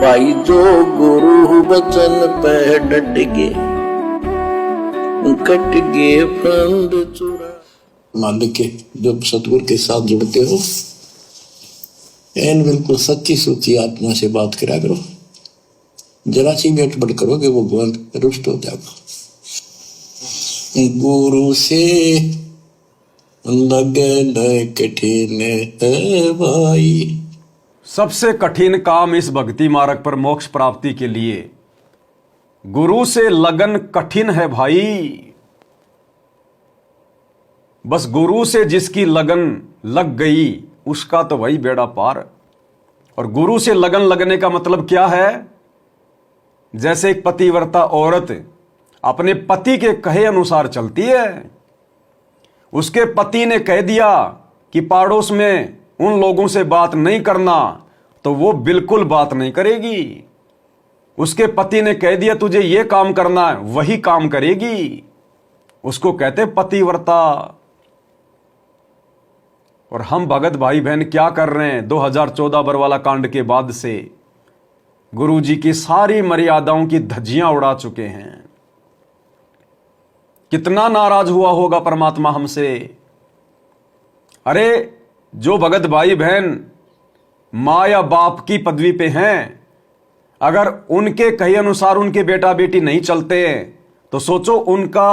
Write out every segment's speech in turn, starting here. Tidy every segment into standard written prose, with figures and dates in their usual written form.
भाई जो गुरु वचन पे डट गए, कट गए फंद चुरा। मालिक के जब सतगुरु के साथ जुड़ते हो, एन बिल्कुल सच्ची सुची आत्मा से बात करा करो। जरा सी गड़बड़ करोगे वो भगवान रुष्ट हो जाएगा। गुरु से लगन कठिन है भाई। सबसे कठिन काम इस भक्ति मार्ग पर मोक्ष प्राप्ति के लिए गुरु से लगन कठिन है भाई। बस गुरु से जिसकी लगन लग गई उसका तो वही बेड़ा पार। और गुरु से लगन लगने का मतलब क्या है? जैसे एक पतिव्रता औरत अपने पति के कहे अनुसार चलती है। उसके पति ने कह दिया कि पड़ोस में उन लोगों से बात नहीं करना, तो वो बिल्कुल बात नहीं करेगी। उसके पति ने कह दिया तुझे ये काम करना है, वही काम करेगी। उसको कहते पतिव्रता। और हम भगत भाई बहन क्या कर रहे हैं? 2014 बरवाला कांड के बाद से गुरु जी की सारी मर्यादाओं की धज्जियां उड़ा चुके हैं। कितना नाराज हुआ होगा परमात्मा हमसे। अरे जो भगत भाई बहन माँ या बाप की पदवी पे हैं, अगर उनके कहे अनुसार उनके बेटा बेटी नहीं चलते तो सोचो उनका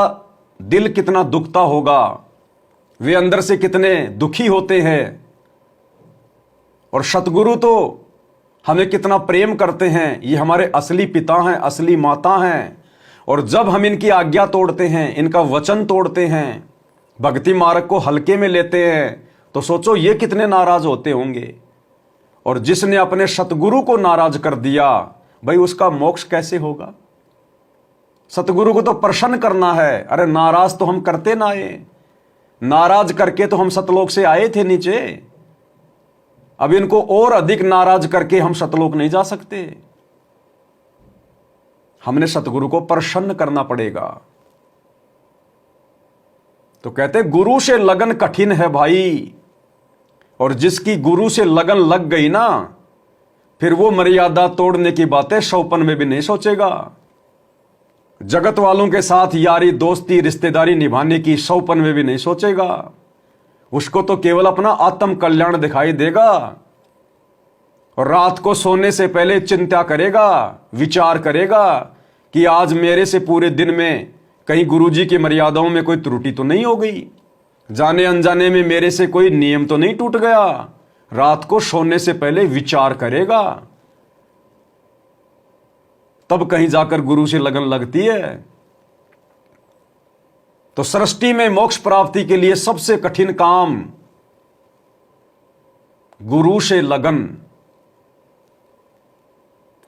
दिल कितना दुखता होगा, वे अंदर से कितने दुखी होते हैं। और सतगुरु तो हमें कितना प्रेम करते हैं, ये हमारे असली पिता हैं, असली माता हैं। और जब हम इनकी आज्ञा तोड़ते हैं, इनका वचन तोड़ते हैं, भक्ति मार्ग को हल्के में लेते हैं, तो सोचो ये कितने नाराज होते होंगे। और जिसने अपने सतगुरु को नाराज कर दिया, भाई उसका मोक्ष कैसे होगा? सतगुरु को तो प्रसन्न करना है। अरे नाराज तो हम करते ना आए, नाराज करके तो हम सतलोक से आए थे नीचे। अब इनको और अधिक नाराज करके हम सतलोक नहीं जा सकते। हमने सतगुरु को प्रसन्न करना पड़ेगा। तो कहते गुरु से लगन कठिन है भाई। और जिसकी गुरु से लगन लग गई ना, फिर वो मर्यादा तोड़ने की बातें सौपन में भी नहीं सोचेगा। जगत वालों के साथ यारी दोस्ती रिश्तेदारी निभाने की सौपन में भी नहीं सोचेगा। उसको तो केवल अपना आत्म कल्याण दिखाई देगा। और रात को सोने से पहले चिंता करेगा, विचार करेगा कि आज मेरे से पूरे दिन में कहीं गुरुजी की मर्यादाओं में कोई त्रुटि तो नहीं हो गई, जाने अनजाने में मेरे से कोई नियम तो नहीं टूट गया। रात को सोने से पहले विचार करेगा, तब कहीं जाकर गुरु से लगन लगती है। तो सृष्टि में मोक्ष प्राप्ति के लिए सबसे कठिन काम गुरु से लगन।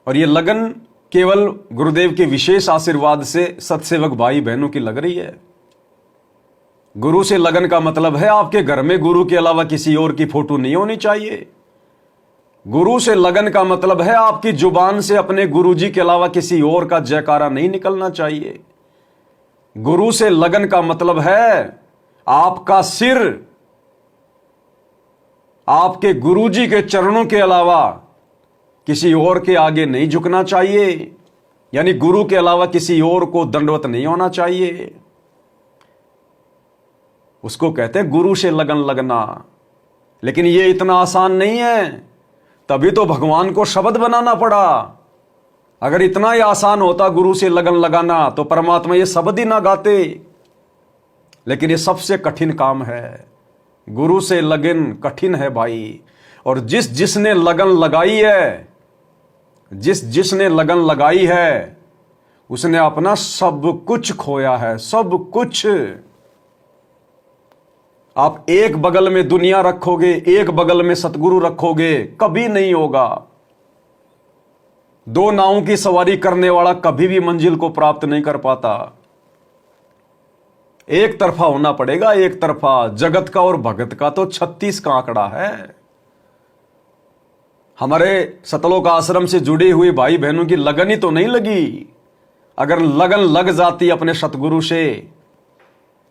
और यह लगन केवल गुरुदेव के विशेष आशीर्वाद से सत्सेवक भाई बहनों की लग रही है। गुरु से लगन का मतलब है आपके घर में गुरु के अलावा किसी और की फोटो नहीं होनी चाहिए। गुरु से लगन का मतलब है आपकी जुबान से अपने गुरुजी के अलावा किसी और का जयकारा नहीं निकलना चाहिए। गुरु से लगन का मतलब है आपका सिर आपके गुरुजी के चरणों के अलावा किसी और के आगे नहीं झुकना चाहिए। यानी गुरु के अलावा किसी और को दंडवत नहीं होना चाहिए। उसको कहते हैं गुरु से लगन लगना। लेकिन यह इतना आसान नहीं है, तभी तो भगवान को शब्द बनाना पड़ा। अगर इतना ही आसान होता गुरु से लगन लगाना, तो परमात्मा ये शब्द ही ना गाते। लेकिन ये सबसे कठिन काम है। गुरु से लगन कठिन है भाई। और जिसने लगन लगाई है, जिसने लगन लगाई है, उसने अपना सब कुछ खोया है, सब कुछ। आप एक बगल में दुनिया रखोगे, एक बगल में सतगुरु रखोगे, कभी नहीं होगा। दो नावों की सवारी करने वाला कभी भी मंजिल को प्राप्त नहीं कर पाता। एक तरफा होना पड़ेगा, एक तरफा। जगत का और भगत का तो 36 का आंकड़ा है। हमारे सतलोक आश्रम से जुड़ी हुई भाई बहनों की लगन ही तो नहीं लगी। अगर लगन लग जाती अपने सतगुरु से,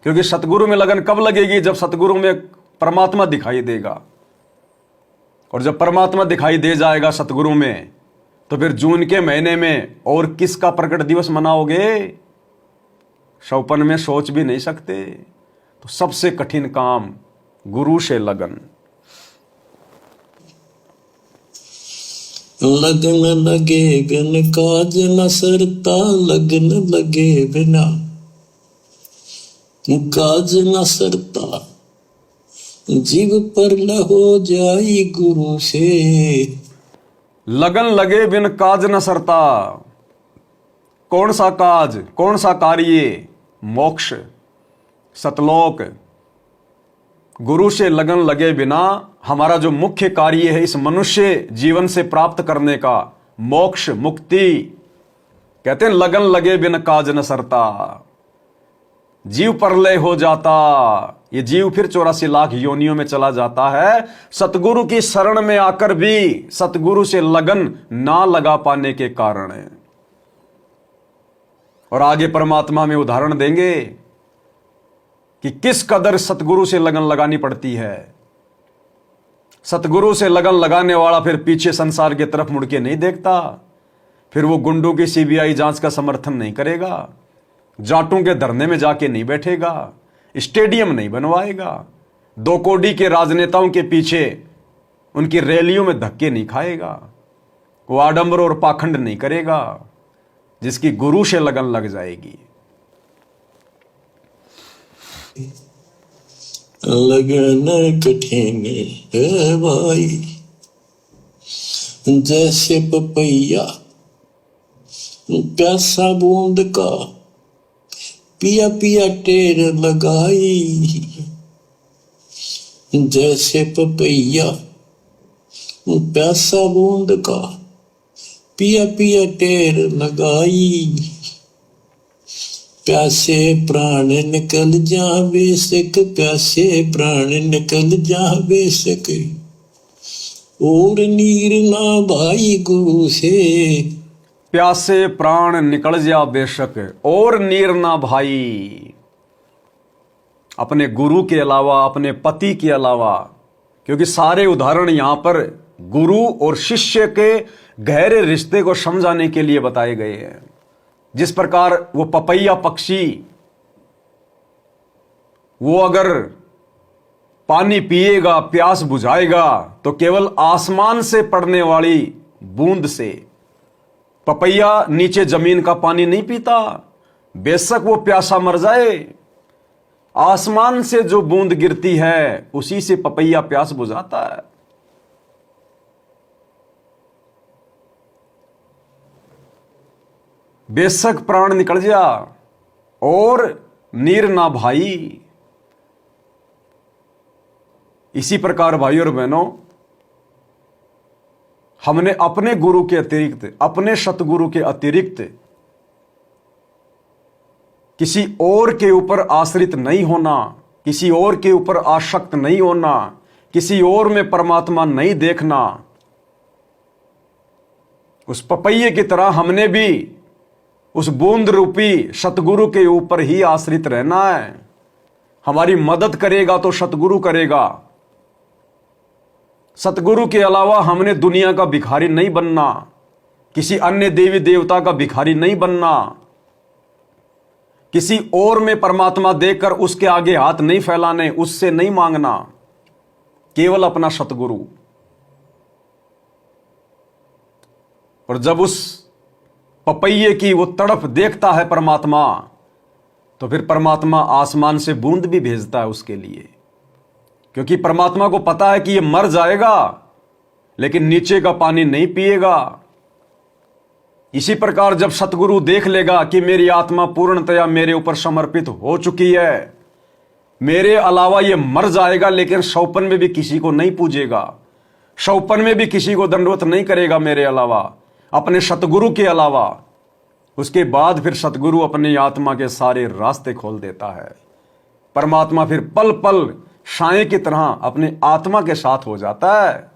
क्योंकि सतगुरु में लगन कब लगेगी? जब सतगुरु में परमात्मा दिखाई देगा। और जब परमात्मा दिखाई दे जाएगा सतगुरु में, तो फिर जून के महीने में और किसका प्रकट दिवस मनाओगे? शौपन में सोच भी नहीं सकते। तो सबसे कठिन काम गुरु से लगन। लगन लगे बिन काज न सरता, लगन लगे बिना काज न सरता, जीव पर हो जाई गुरु से। लगन लगे बिन काज न सरता। कौन सा काज, कौन सा कार्य? मोक्ष, सतलोक। गुरु से लगन लगे बिना हमारा जो मुख्य कार्य है इस मनुष्य जीवन से प्राप्त करने का, मोक्ष, मुक्ति, कहते हैं लगन लगे बिन काज न सरता, जीव परलय हो जाता। ये जीव फिर 84 लाख योनियों में चला जाता है, सतगुरु की शरण में आकर भी सतगुरु से लगन ना लगा पाने के कारण। और आगे परमात्मा में उदाहरण देंगे कि किस कदर सतगुरु से लगन लगानी पड़ती है। सतगुरु से लगन लगाने वाला फिर पीछे संसार की तरफ मुड़ के नहीं देखता, फिर वो गुंडों की सीबीआई जांच का समर्थन नहीं करेगा, जाटों के धरने में जाके नहीं बैठेगा, स्टेडियम नहीं बनवाएगा, 2 कोड़ी के राजनेताओं के पीछे उनकी रैलियों में धक्के नहीं खाएगा, वो आडंबर और पाखंड नहीं करेगा, जिसकी गुरु से लगन लग जाएगी। लगन कठिन है भाई, जैसे पपैया प्यासा बूंद का, पिया पिया टेर लगाई। जैसे पपैया प्यासा बूंद का, पिया पिया टेर लगाई। प्यासे प्राण निकल जा बेशक, प्यासे प्राण निकल जा बेशक, और नीर ना भाई गुरु से। प्यासे प्राण निकल जा बेशक, और नीर ना भाई। अपने गुरु के अलावा, अपने पति के अलावा, क्योंकि सारे उदाहरण यहां पर गुरु और शिष्य के गहरे रिश्ते को समझाने के लिए बताए गए हैं। जिस प्रकार वो पपैया पक्षी, वो अगर पानी पिएगा, प्यास बुझाएगा तो केवल आसमान से पड़ने वाली बूंद से। पपैया नीचे जमीन का पानी नहीं पीता, बेशक वो प्यासा मर जाए, आसमान से जो बूंद गिरती है उसी से पपैया प्यास बुझाता है। बेशक प्राण निकल जा और नीर ना भाई। इसी प्रकार भाई और बहनों, हमने अपने गुरु के अतिरिक्त, अपने सतगुरु के अतिरिक्त किसी और के ऊपर आश्रित नहीं होना, किसी और के ऊपर आसक्त नहीं होना, किसी और में परमात्मा नहीं देखना। उस पपैये की तरह हमने भी उस बूंद रूपी सतगुरु के ऊपर ही आश्रित रहना है। हमारी मदद करेगा तो सतगुरु करेगा। सतगुरु के अलावा हमने दुनिया का भिखारी नहीं बनना, किसी अन्य देवी देवता का भिखारी नहीं बनना, किसी और में परमात्मा देखकर उसके आगे हाथ नहीं फैलाने, उससे नहीं मांगना, केवल अपना सतगुरु। और जब उस पपैये की वो तड़प देखता है परमात्मा, तो फिर परमात्मा आसमान से बूंद भी भेजता है उसके लिए, क्योंकि परमात्मा को पता है कि ये मर जाएगा लेकिन नीचे का पानी नहीं पिएगा। इसी प्रकार जब सतगुरु देख लेगा कि मेरी आत्मा पूर्णतया मेरे ऊपर समर्पित हो चुकी है, मेरे अलावा ये मर जाएगा लेकिन शौपन में भी किसी को नहीं पूजेगा, शौपन में भी किसी को दंडवत नहीं करेगा मेरे अलावा, अपने सतगुरु के अलावा, उसके बाद फिर सतगुरु अपनी आत्मा के सारे रास्ते खोल देता है। परमात्मा फिर पल पल साए की तरह अपने आत्मा के साथ हो जाता है।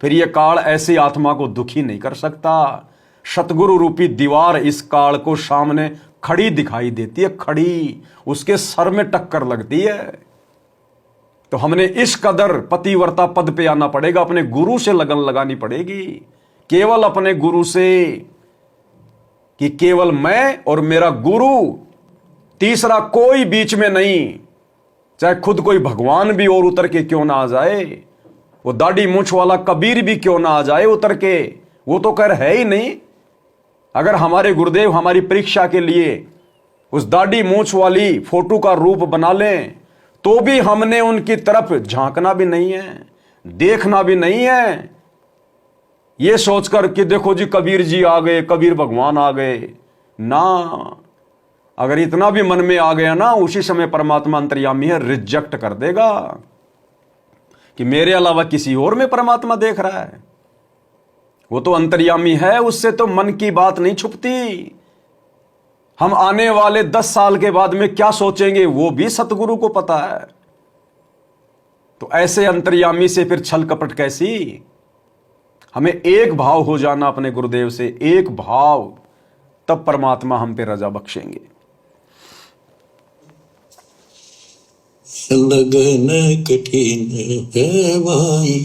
फिर यह काल ऐसी आत्मा को दुखी नहीं कर सकता। सतगुरु रूपी दीवार इस काल को सामने खड़ी दिखाई देती है, खड़ी, उसके सर में टक्कर लगती है। तो हमने इस कदर पतिव्रता पद पे आना पड़ेगा, अपने गुरु से लगन लगानी पड़ेगी केवल अपने गुरु से, कि केवल मैं और मेरा गुरु, तीसरा कोई बीच में नहीं। चाहे खुद कोई भगवान भी और उतर के क्यों ना आ जाए, वो दाढ़ी मूंछ वाला कबीर भी क्यों ना आ जाए उतर के, वो तो कर है ही नहीं। अगर हमारे गुरुदेव हमारी परीक्षा के लिए उस दाढ़ी मूंछ वाली फोटो का रूप बना लें, तो भी हमने उनकी तरफ झांकना भी नहीं है, देखना भी नहीं है, ये सोचकर कि देखो जी कबीर जी आ गए, कबीर भगवान आ गए ना। अगर इतना भी मन में आ गया ना, उसी समय परमात्मा अंतर्यामी है, रिजेक्ट कर देगा कि मेरे अलावा किसी और में परमात्मा देख रहा है। वो तो अंतर्यामी है, उससे तो मन की बात नहीं छुपती। हम आने वाले 10 साल के बाद में क्या सोचेंगे वो भी सतगुरु को पता है। तो ऐसे अंतर्यामी से फिर छल कपट कैसी। हमें एक भाव हो जाना अपने गुरुदेव से, एक भाव, तब परमात्मा हम पे रजा बख्शेंगे। लगन कठिन है भाई,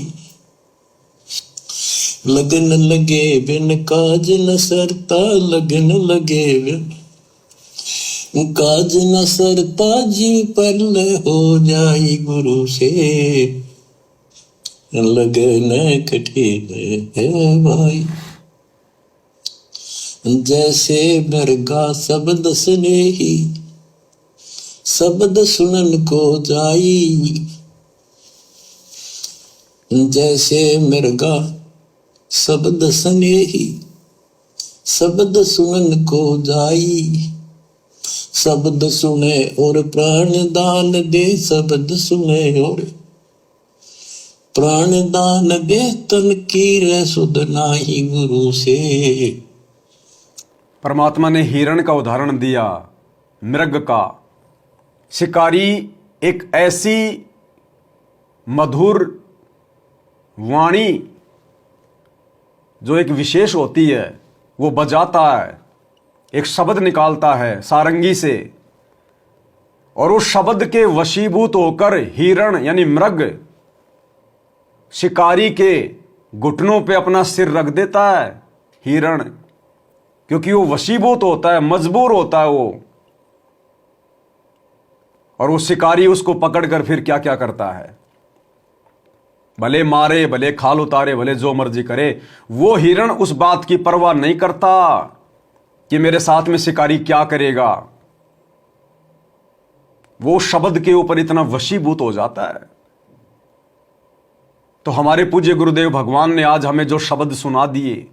लगन लगे बिन काज न सरता, लगन लगे बिन काज न सरता, जी परल हो जाई गुरु से। लगन कठिन है भाई, जैसे मृगा शब्द स्नेही, शब्द सुनन को जाई। जैसे मृगा शब्द स्नेही, शब्द सुनन को जाई। शब्द सुने और प्राण दान दे, शब्द सुने और प्राण दान दे, तन की रह सुध नाही गुरु से। परमात्मा ने हिरण का उदाहरण दिया, मृग का। शिकारी एक ऐसी मधुर वाणी जो एक विशेष होती है, वो बजाता है, एक शब्द निकालता है सारंगी से, और उस शब्द के वशीभूत होकर हिरण यानी मृग शिकारी के घुटनों पे अपना सिर रख देता है। हिरण, क्योंकि वो वशीभूत होता है, मजबूर होता है वो। और वो शिकारी उसको पकड़कर फिर क्या क्या करता है, भले मारे, भले खाल उतारे, भले जो मर्जी करे, वो हिरण उस बात की परवाह नहीं करता कि मेरे साथ में शिकारी क्या करेगा। वो शब्द के ऊपर इतना वशीभूत हो जाता है। तो हमारे पूज्य गुरुदेव भगवान ने आज हमें जो शब्द सुना दिए,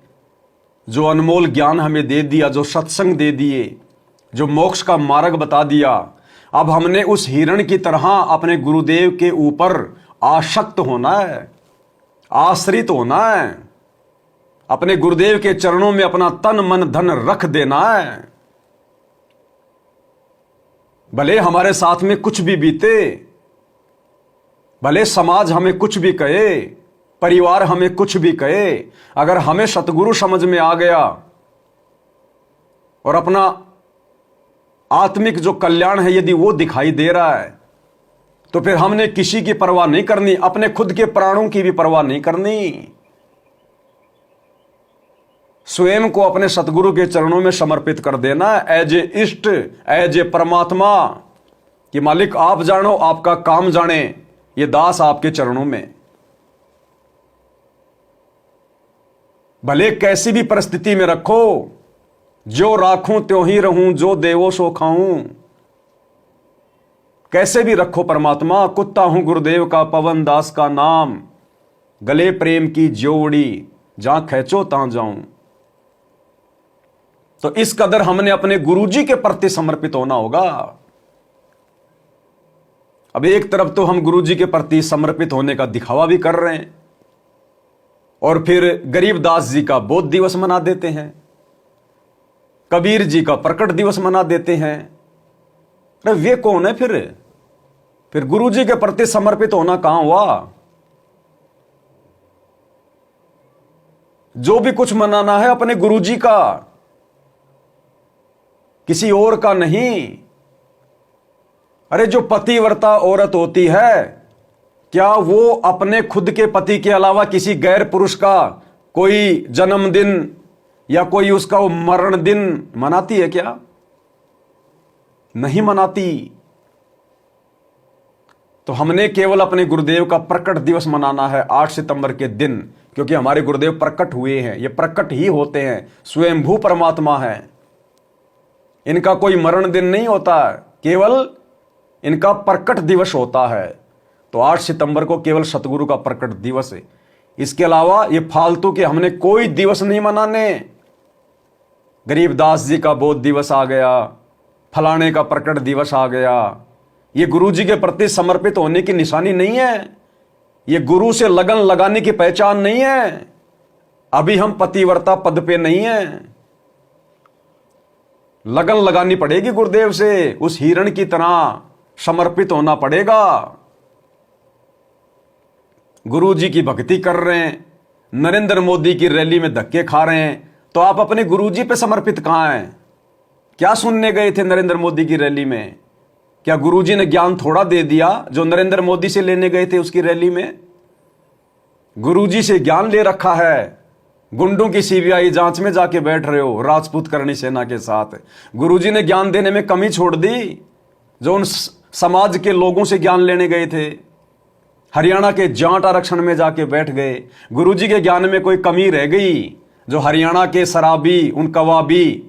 जो अनमोल ज्ञान हमें दे दिया, जो सत्संग दे दिए, जो मोक्ष का मार्ग बता दिया, अब हमने उस हिरण की तरह अपने गुरुदेव के ऊपर आसक्त होना है, आश्रित होना है, अपने गुरुदेव के चरणों में अपना तन मन धन रख देना है। भले हमारे साथ में कुछ भी बीते, भले समाज हमें कुछ भी कहे, परिवार हमें कुछ भी कहे, अगर हमें सतगुरु समझ में आ गया और अपना आत्मिक जो कल्याण है यदि वो दिखाई दे रहा है, तो फिर हमने किसी की परवाह नहीं करनी, अपने खुद के प्राणों की भी परवाह नहीं करनी। स्वयं को अपने सतगुरु के चरणों में समर्पित कर देना एज ए इष्ट, एज ए परमात्मा, कि मालिक आप जानो, आपका काम जाने, ये दास आपके चरणों में। भले कैसी भी परिस्थिति में रखो, जो राखूं त्यों ही रहूं, जो देवो सो खाऊं। कैसे भी रखो परमात्मा, कुत्ता हूं गुरुदेव का, पवन दास का नाम, गले प्रेम की जोड़ी, जहां खींचो तहां जाऊं। तो इस कदर हमने अपने गुरुजी के प्रति समर्पित होना होगा। अब एक तरफ तो हम गुरुजी के प्रति समर्पित होने का दिखावा भी कर रहे हैं, और फिर गरीबदास जी का बोध दिवस मना देते हैं, कबीर जी का प्रकट दिवस मना देते हैं। अरे वे कौन है फिर गुरुजी के प्रति समर्पित होना कहां हुआ। जो भी कुछ मनाना है अपने गुरुजी का, किसी और का नहीं। अरे जो पतिव्रता औरत होती है, क्या वो अपने खुद के पति के अलावा किसी गैर पुरुष का कोई जन्मदिन या कोई उसका वो मरण दिन मनाती है क्या? नहीं मनाती। तो हमने केवल अपने गुरुदेव का प्रकट दिवस मनाना है 8 सितंबर के दिन, क्योंकि हमारे गुरुदेव प्रकट हुए हैं, ये प्रकट ही होते हैं, स्वयंभू परमात्मा है। इनका कोई मरण दिन नहीं होता, केवल इनका प्रकट दिवस होता है। तो 8 सितंबर को केवल सतगुरु का प्रकट दिवस है। इसके अलावा ये फालतू के हमने कोई दिवस नहीं मनाने। गरीबदास जी का बोध दिवस आ गया, फलाने का प्रकट दिवस आ गया, ये गुरु जी के प्रति समर्पित होने की निशानी नहीं है, ये गुरु से लगन लगाने की पहचान नहीं है। अभी हम पतिव्रता पद पे नहीं है, लगन लगानी पड़ेगी गुरुदेव से, उस हिरण की तरह समर्पित होना पड़ेगा। गुरु जी की भक्ति कर रहे हैं, नरेंद्र मोदी की रैली में धक्के खा रहे हैं, तो आप अपने गुरु जी पे समर्पित कहां हैं? क्या सुनने गए थे नरेंद्र मोदी की रैली में? क्या गुरुजी ने ज्ञान थोड़ा दे दिया जो नरेंद्र मोदी से लेने गए थे उसकी रैली में? गुरुजी से ज्ञान ले रखा है, गुंडों की सीबीआई जांच में जाके बैठ रहे हो राजपूत करणी सेना के साथ। गुरुजी ने ज्ञान देने में कमी छोड़ दी जो उन समाज के लोगों से ज्ञान लेने गए थे, हरियाणा के जाट आरक्षण में जाके बैठ गए। गुरुजी के ज्ञान में कोई कमी रह गई जो हरियाणा के शराबी, उन कवाबी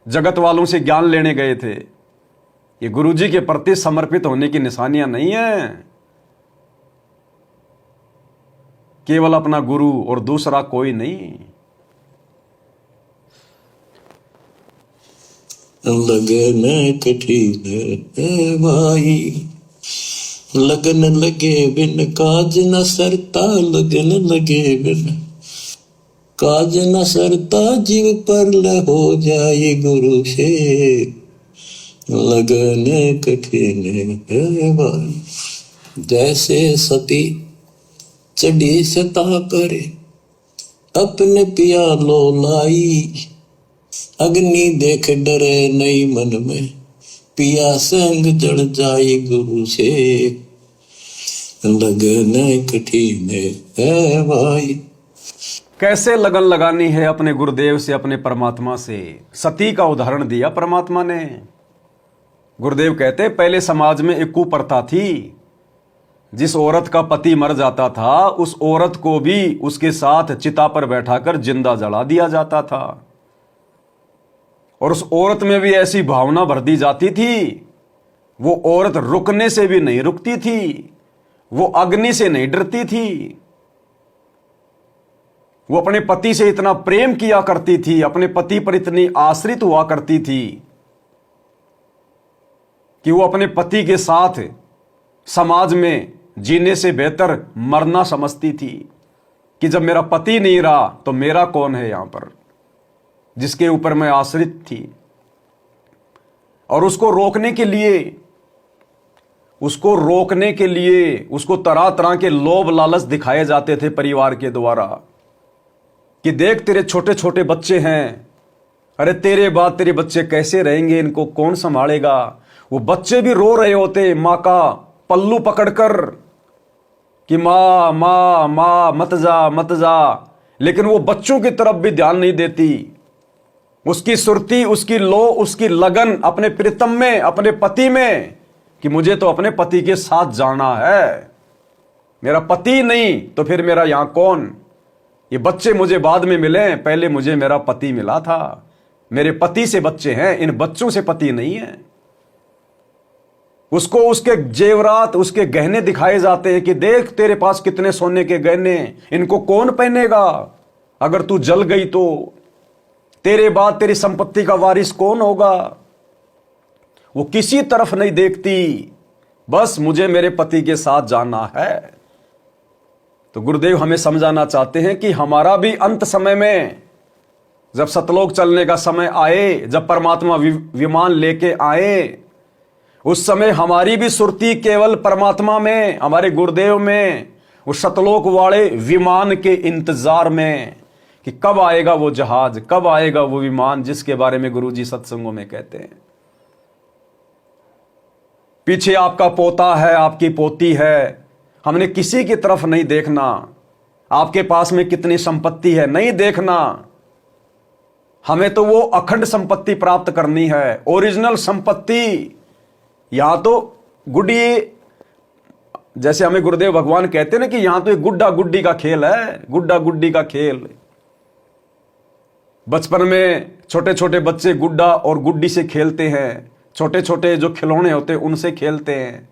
जगत वालों से ज्ञान लेने गए थे? ये गुरुजी के प्रति समर्पित होने की निशानियां नहीं है। केवल अपना गुरु और दूसरा कोई नहीं। लगन कठिन है भाई, लगन लगे बिन काज न सरता, लगन लगे बिन काज न सरता, जीव पर हो जाए गुरु से, लगन कठिन है भाई। जैसे सती चढ़ी सता करे, अपने पिया लो लाई, अग्नि देख डरे नहीं मन में, पिया संग जड़ जाए गुरु से, लगन कठिन है भाई। कैसे लगन लगानी है अपने गुरुदेव से, अपने परमात्मा से? सती का उदाहरण दिया परमात्मा ने। गुरुदेव कहते पहले समाज में एक कुप्रथा थी, जिस औरत का पति मर जाता था उस औरत को भी उसके साथ चिता पर बैठाकर जिंदा जला दिया जाता था, और उस औरत में भी ऐसी भावना भर दी जाती थी, वो औरत रुकने से भी नहीं रुकती थी, वो अग्नि से नहीं डरती थी, वो अपने पति से इतना प्रेम किया करती थी, अपने पति पर इतनी आश्रित हुआ करती थी कि वो अपने पति के साथ समाज में जीने से बेहतर मरना समझती थी कि जब मेरा पति नहीं रहा तो मेरा कौन है यहां पर जिसके ऊपर मैं आश्रित थी। और उसको रोकने के लिए उसको तरह तरह के लोभ लालच दिखाए जाते थे परिवार के द्वारा कि देख तेरे छोटे छोटे बच्चे हैं, अरे तेरे बाद तेरे बच्चे कैसे रहेंगे, इनको कौन संभालेगा। वो बच्चे भी रो रहे होते माँ का पल्लू पकड़कर कि माँ माँ माँ मत जा मत जा, लेकिन वो बच्चों की तरफ भी ध्यान नहीं देती। उसकी सुरती, उसकी लो, उसकी लगन अपने प्रीतम में, अपने पति में, कि मुझे तो अपने पति के साथ जाना है, मेरा पति नहीं तो फिर मेरा यहां कौन। ये बच्चे मुझे बाद में मिले, पहले मुझे मेरा पति मिला था, मेरे पति से बच्चे हैं, इन बच्चों से पति नहीं है। उसको उसके जेवरात, उसके गहने दिखाए जाते हैं कि देख तेरे पास कितने सोने के गहने, इनको कौन पहनेगा, अगर तू जल गई तो तेरे बाद तेरी संपत्ति का वारिस कौन होगा। वो किसी तरफ नहीं देखती, बस मुझे मेरे पति के साथ जाना है। तो गुरुदेव हमें समझाना चाहते हैं कि हमारा भी अंत समय में, जब सतलोक चलने का समय आए, जब परमात्मा विमान लेके आए, उस समय हमारी भी सुरती केवल परमात्मा में, हमारे गुरुदेव में, उस सतलोक वाले विमान के इंतजार में कि कब आएगा वो जहाज, कब आएगा वो विमान जिसके बारे में गुरुजी सत्संगों में कहते हैं। पीछे आपका पोता है, आपकी पोती है, हमने किसी की तरफ नहीं देखना, आपके पास में कितनी संपत्ति है नहीं देखना। हमें तो वो अखंड संपत्ति प्राप्त करनी है, ओरिजिनल संपत्ति। यहां तो गुड्डी, जैसे हमें गुरुदेव भगवान कहते हैं ना कि यहां तो एक गुड्डा गुड्डी का खेल है, गुड्डा गुड्डी का खेल। बचपन में छोटे छोटे बच्चे गुड्डा और गुड्डी से खेलते हैं, छोटे छोटे जो खिलौने होते हैं उनसे खेलते हैं,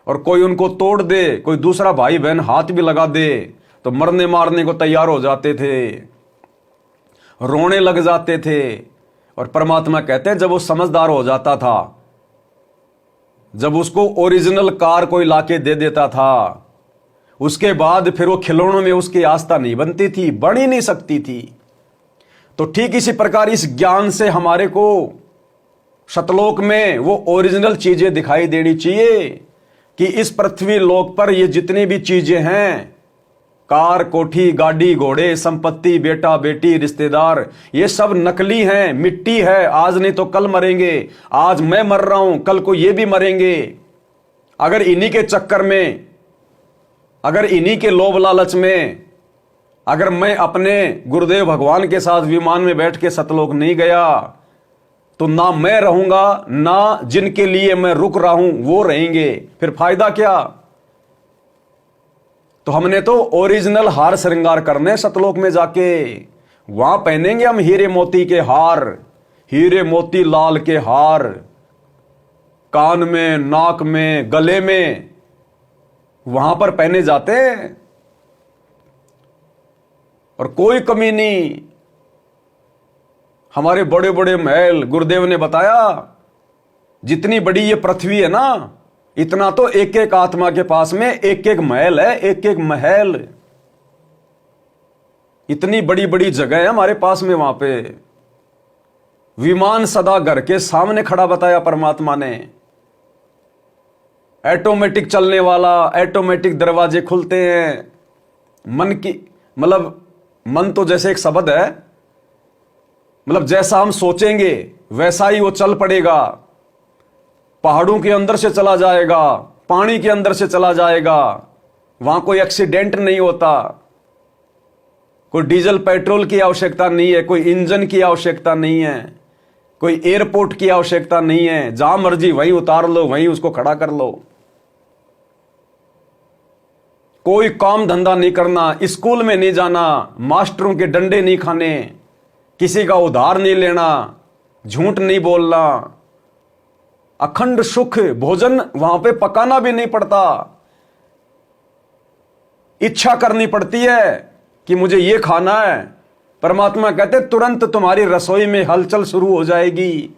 और कोई उनको तोड़ दे, कोई दूसरा भाई बहन हाथ भी लगा दे तो मरने मारने को तैयार हो जाते थे, रोने लग जाते थे। और परमात्मा कहते हैं जब वो समझदार हो जाता था, जब उसको ओरिजिनल कार कोई लाके दे देता था, उसके बाद फिर वो खिलौनों में उसकी आस्था नहीं बनती थी, बन ही नहीं सकती थी। तो ठीक इसी प्रकार इस ज्ञान से हमारे को सतलोक में वो ओरिजिनल चीजें दिखाई देनी चाहिए कि इस पृथ्वी लोक पर ये जितनी भी चीजें हैं, कार, कोठी, गाड़ी, घोड़े, संपत्ति, बेटा, बेटी, रिश्तेदार, ये सब नकली हैं, मिट्टी है, आज नहीं तो कल मरेंगे। आज मैं मर रहा हूं, कल को ये भी मरेंगे। अगर इन्हीं के चक्कर में, अगर इन्हीं के लोभ लालच में, अगर मैं अपने गुरुदेव भगवान के साथ विमान में बैठ के सतलोक नहीं गया, तो ना मैं रहूंगा, ना जिनके लिए मैं रुक रहा हूं वो रहेंगे, फिर फायदा क्या। तो हमने तो ओरिजिनल हार श्रृंगार करने सतलोक में जाके, वहां पहनेंगे हम हीरे मोती के हार, हीरे मोती लाल के हार, कान में, नाक में, गले में, वहां पर पहने जाते हैं और कोई कमी नहीं। हमारे बड़े बड़े महल, गुरुदेव ने बताया जितनी बड़ी ये पृथ्वी है ना, इतना तो एक एक आत्मा के पास में एक एक महल है, एक एक महल। इतनी बड़ी बड़ी जगह है हमारे पास में। वहां पे विमान सदा घर के सामने खड़ा बताया परमात्मा ने, ऑटोमेटिक चलने वाला, ऑटोमेटिक दरवाजे खुलते हैं। मन की, मतलब मन तो जैसे एक शब्द है, मतलब जैसा हम सोचेंगे वैसा ही वो चल पड़ेगा। पहाड़ों के अंदर से चला जाएगा, पानी के अंदर से चला जाएगा, वहां कोई एक्सीडेंट नहीं होता, कोई डीजल पेट्रोल की आवश्यकता नहीं है, कोई इंजन की आवश्यकता नहीं है, कोई एयरपोर्ट की आवश्यकता नहीं है। जहां मर्जी वहीं उतार लो, वहीं उसको खड़ा कर लो। कोई काम धंधा नहीं करना, स्कूल में नहीं जाना, मास्टरों के डंडे नहीं खाने, किसी का उधार नहीं लेना, झूठ नहीं बोलना, अखंड सुख। भोजन वहां पे पकाना भी नहीं पड़ता, इच्छा करनी पड़ती है कि मुझे ये खाना है। परमात्मा कहते तुरंत तुम्हारी रसोई में हलचल शुरू हो जाएगी,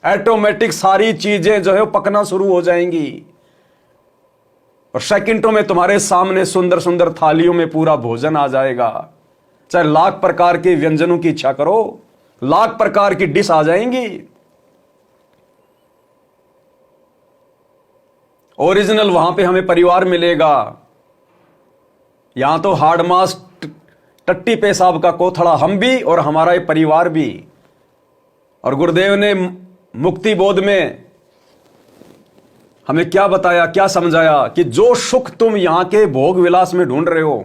ऑटोमेटिक सारी चीजें जो है पकना शुरू हो जाएंगी, और सेकंडों में तुम्हारे सामने सुंदर सुंदर थालियों में पूरा भोजन आ जाएगा। चाहे लाख प्रकार के व्यंजनों की इच्छा करो, लाख प्रकार की डिश आ जाएंगी। ओरिजिनल वहां पे हमें परिवार मिलेगा। यहां तो हार्ड मास, टट्टी पेशाब का कोथड़ा हम भी और हमारा ये परिवार भी। और गुरुदेव ने मुक्ति बोध में हमें क्या बताया, क्या समझाया कि जो सुख तुम यहां के भोग विलास में ढूंढ रहे हो,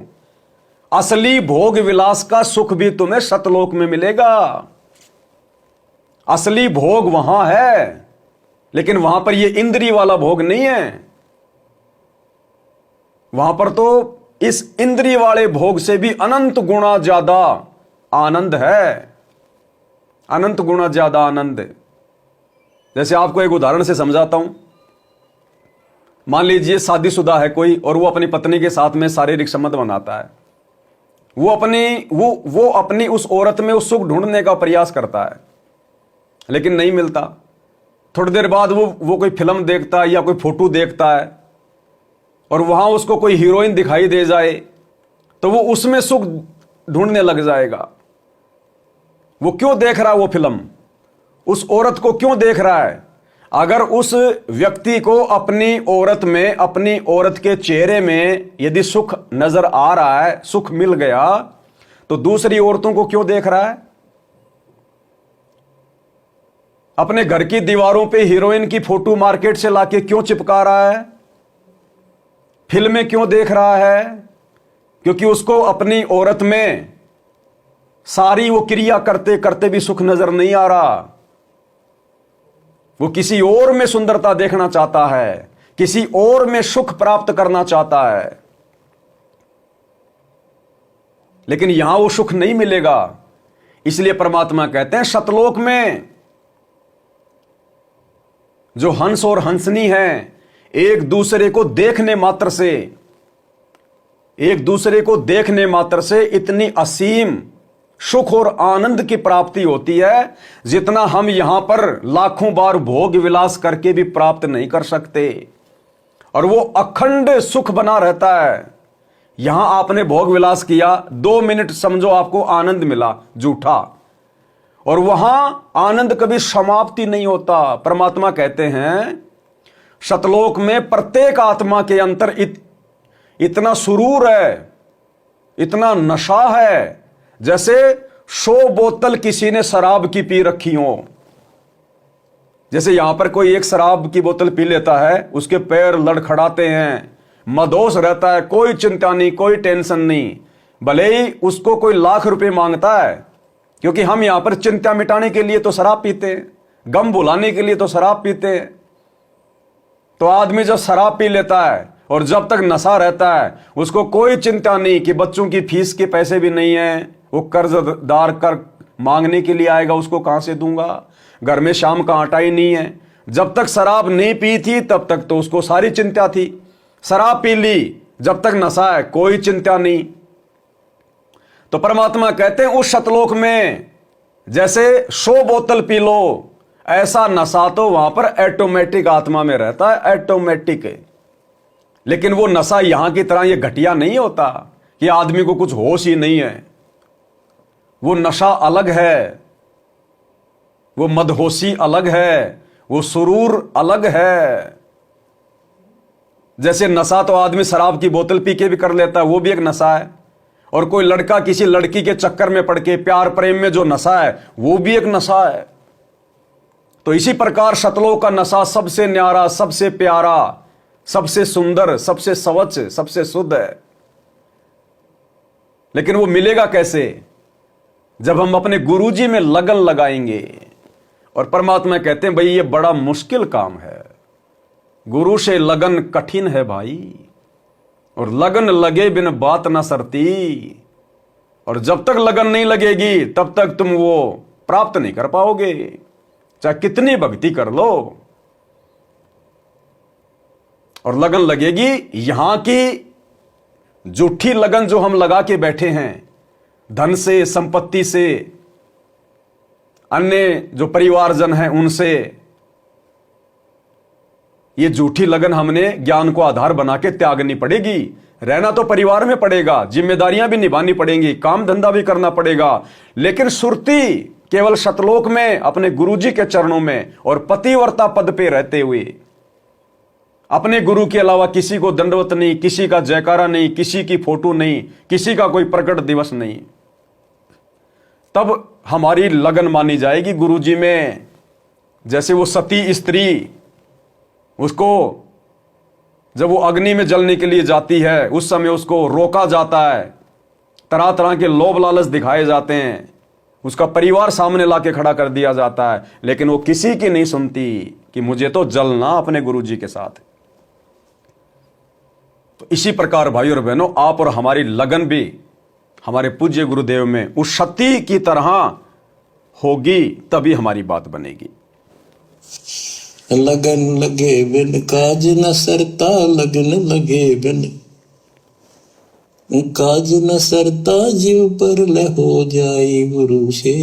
असली भोग विलास का सुख भी तुम्हें सतलोक में मिलेगा। असली भोग वहां है, लेकिन वहां पर यह इंद्रिय वाला भोग नहीं है। वहां पर तो इस इंद्रिय वाले भोग से भी अनंत गुना ज्यादा आनंद है, अनंत गुना ज्यादा आनंद। जैसे आपको एक उदाहरण से समझाता हूं। मान लीजिए शादीशुदा है कोई, और वो अपनी पत्नी के साथ में शारीरिक संबंध बनाता है। वो अपनी उस औरत में उस सुख ढूंढने का प्रयास करता है, लेकिन नहीं मिलता। थोड़ी देर बाद वो कोई फिल्म देखता है या कोई फोटो देखता है, और वहां उसको कोई हीरोइन दिखाई दे जाए तो वो उसमें सुख ढूंढने लग जाएगा। वो क्यों देख रहा है वो फिल्म, उस औरत को क्यों देख रहा है? अगर उस व्यक्ति को अपनी औरत में, अपनी औरत के चेहरे में यदि सुख नजर आ रहा है, सुख मिल गया, तो दूसरी औरतों को क्यों देख रहा है? अपने घर की दीवारों पे हीरोइन की फोटो मार्केट से लाके क्यों चिपका रहा है? फिल्में क्यों देख रहा है? क्योंकि उसको अपनी औरत में सारी वो क्रिया करते करते भी सुख नजर नहीं आ रहा। वो किसी और में सुंदरता देखना चाहता है, किसी और में सुख प्राप्त करना चाहता है, लेकिन यहां वो सुख नहीं मिलेगा। इसलिए परमात्मा कहते हैं सतलोक में जो हंस और हंसनी हैं, एक दूसरे को देखने मात्र से इतनी असीम सुख और आनंद की प्राप्ति होती है जितना हम यहां पर लाखों बार भोग विलास करके भी प्राप्त नहीं कर सकते। और वो अखंड सुख बना रहता है। यहां आपने भोग विलास किया, 2 मिनट समझो आपको आनंद मिला झूठा, और वहां आनंद कभी समाप्ति नहीं होता। परमात्मा कहते हैं सतलोक में प्रत्येक आत्मा के अंतर इतना सुरूर है, इतना नशा है, जैसे 100 बोतल किसी ने शराब की पी रखी हो। जैसे यहां पर कोई एक शराब की बोतल पी लेता है, उसके पैर लड़खड़ाते हैं, मदोस रहता है, कोई चिंता नहीं, कोई टेंशन नहीं, भले ही उसको कोई लाख रुपए मांगता है, क्योंकि हम यहां पर चिंता मिटाने के लिए तो शराब पीते हैं, गम भुलाने के लिए तो शराब पीते हैं। तो आदमी जब शराब पी लेता है और जब तक नशा रहता है, उसको कोई चिंता नहीं कि बच्चों की फीस के पैसे भी नहीं है, वो कर्जदार कर मांगने के लिए आएगा, उसको कहां से दूंगा, घर में शाम का आटा ही नहीं है। जब तक शराब नहीं पी थी तब तक तो उसको सारी चिंता थी, शराब पी ली, जब तक नशा है कोई चिंता नहीं। तो परमात्मा कहते हैं उस सतलोक में जैसे 100 बोतल पी लो, ऐसा नशा तो वहां पर ऑटोमेटिक आत्मा में रहता है, ऑटोमेटिक। लेकिन वो नशा यहां की तरह ये घटिया नहीं होता कि आदमी को कुछ होश ही नहीं है। वो नशा अलग है, वो मदहोशी अलग है, वो सुरूर अलग है। जैसे नशा तो आदमी शराब की बोतल पी के भी कर लेता है, वो भी एक नशा है। और कोई लड़का किसी लड़की के चक्कर में पड़ के प्यार प्रेम में जो नशा है, वो भी एक नशा है। तो इसी प्रकार सतलोक का नशा सबसे न्यारा, सबसे प्यारा, सबसे सुंदर, सबसे स्वच्छ, सबसे शुद्ध है। लेकिन वो मिलेगा कैसे? जब हम अपने गुरुजी में लगन लगाएंगे। और परमात्मा कहते हैं भाई ये बड़ा मुश्किल काम है, गुरु से लगन कठिन है भाई, और लगन लगे बिन बात ना सरती। और जब तक लगन नहीं लगेगी तब तक तुम वो प्राप्त नहीं कर पाओगे, चाहे कितनी भक्ति कर लो। और लगन लगेगी, यहां की झूठी लगन जो हम लगा के बैठे हैं, धन से, संपत्ति से, अन्य जो परिवारजन हैं उनसे, ये झूठी लगन हमने ज्ञान को आधार बना के त्यागनी पड़ेगी। रहना तो परिवार में पड़ेगा, जिम्मेदारियां भी निभानी पड़ेंगी, काम धंधा भी करना पड़ेगा, लेकिन सुरती केवल सतलोक में अपने गुरुजी के चरणों में और पतिव्रता पद पे रहते हुए, अपने गुरु के अलावा किसी को दंडवत नहीं, किसी का जयकारा नहीं, किसी की फोटो नहीं, किसी का कोई प्रकट दिवस नहीं, तब हमारी लगन मानी जाएगी गुरुजी में। जैसे वो सती स्त्री, उसको जब वो अग्नि में जलने के लिए जाती है उस समय उसको रोका जाता है, तरह तरह के लोभ लालच दिखाए जाते हैं, उसका परिवार सामने लाके खड़ा कर दिया जाता है, लेकिन वो किसी की नहीं सुनती कि मुझे तो जलना अपने गुरुजी के साथ। तो इसी प्रकार भाई और बहनों, आप और हमारी लगन भी हमारे पूज्य गुरुदेव में उस सती की तरह होगी, तभी हमारी बात बनेगी। लगन लगे बिन काज न सरता, लगन लगे बिन काज न सरता, जीव पर ले हो जाई गुरु से।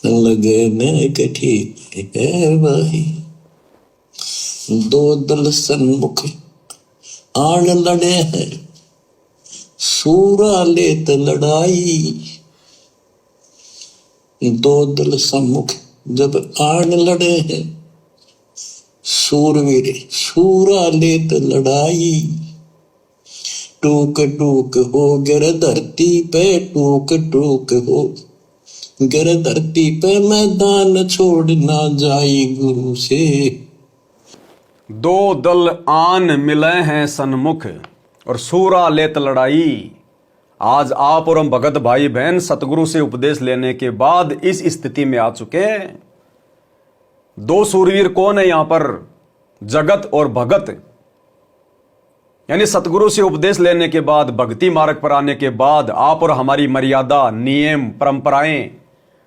लगन कठी है भाई, दो दल सन्मुख आन लड़े हैं, सूरा लेत लड़ाई। दो दल सम्मुख जब आन लड़े हैं, सूरवीर सूरा लेत लड़ाई। टूक टूक हो गिर धरती पे, टूक टूक हो गिर धरती पे, मैदान छोड़ ना जाई गुरु से। दो दल आन मिले हैं सन्मुख, और सूरा लेत लड़ाई। आज आप और हम भगत भाई बहन सतगुरु से उपदेश लेने के बाद इस स्थिति में आ चुके हैं। दो सूरवीर कौन है यहां पर? जगत और भगत। यानी सतगुरु से उपदेश लेने के बाद, भक्ति मार्ग पर आने के बाद आप और हमारी मर्यादा, नियम, परंपराएं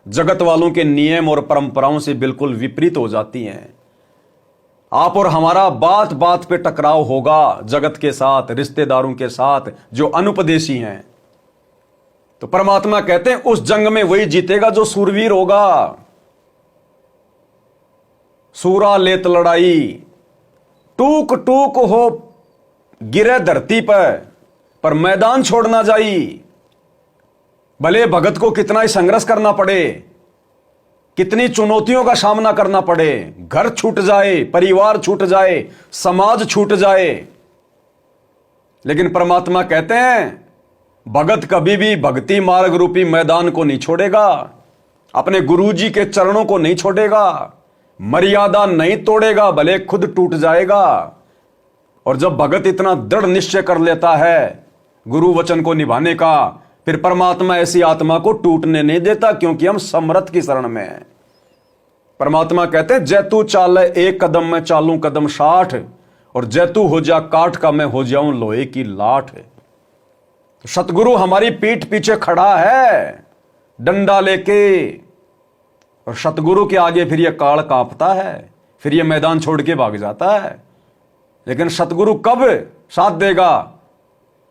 जगत वालों के नियम और परंपराओं से बिल्कुल विपरीत हो जाती हैं। आप और हमारा बात बात पे टकराव होगा जगत के साथ, रिश्तेदारों के साथ जो अनुपदेशी हैं। तो परमात्मा कहते हैं उस जंग में वही जीतेगा जो सूरवीर होगा। सूरा लेत लड़ाई, टूक टूक हो गिरे धरती पर मैदान छोड़ना जाई। भले भगत को कितना ही संघर्ष करना पड़े, कितनी चुनौतियों का सामना करना पड़े, घर छूट जाए, परिवार छूट जाए, समाज छूट जाए, लेकिन परमात्मा कहते हैं भगत कभी भी भक्ति मार्ग रूपी मैदान को नहीं छोड़ेगा, अपने गुरुजी के चरणों को नहीं छोड़ेगा, मर्यादा नहीं तोड़ेगा, भले खुद टूट जाएगा। और जब भगत इतना दृढ़ निश्चय कर लेता है गुरु वचन को निभाने का, फिर परमात्मा ऐसी आत्मा को टूटने नहीं देता, क्योंकि हम समर्थ की शरण में हैं। परमात्मा कहते हैं जैतू चाले एक कदम में चालू कदम 60, और जैतू हो जा काठ का मैं हो जाऊं लोहे की लाठ। तो सतगुरु हमारी पीठ पीछे खड़ा है डंडा लेके, और सतगुरु के आगे फिर यह काल कांपता है, फिर यह मैदान छोड़ के भाग जाता है। लेकिन सतगुरु कब साथ देगा?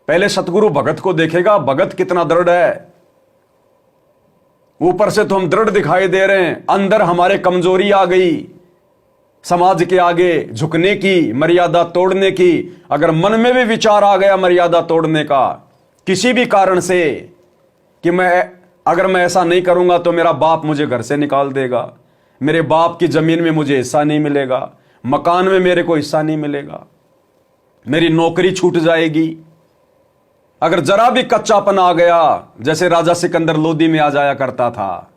पहले सतगुरु भगत को देखेगा, भगत कितना दृढ़ है। ऊपर से तो हम दृढ़ दिखाई दे रहे हैं, अंदर हमारे कमजोरी आ गई, समाज के आगे झुकने की, मर्यादा तोड़ने की। अगर मन में भी विचार आ गया मर्यादा तोड़ने का किसी भी कारण से, कि अगर मैं ऐसा नहीं करूंगा तो मेरा बाप मुझे घर से निकाल देगा, मेरे बाप की जमीन में मुझे हिस्सा नहीं मिलेगा, मकान में मेरे को हिस्सा नहीं मिलेगा, मेरी नौकरी छूट जाएगी। अगर जरा भी कच्चापन आ गया, जैसे राजा सिकंदर लोदी में आ जाया करता था,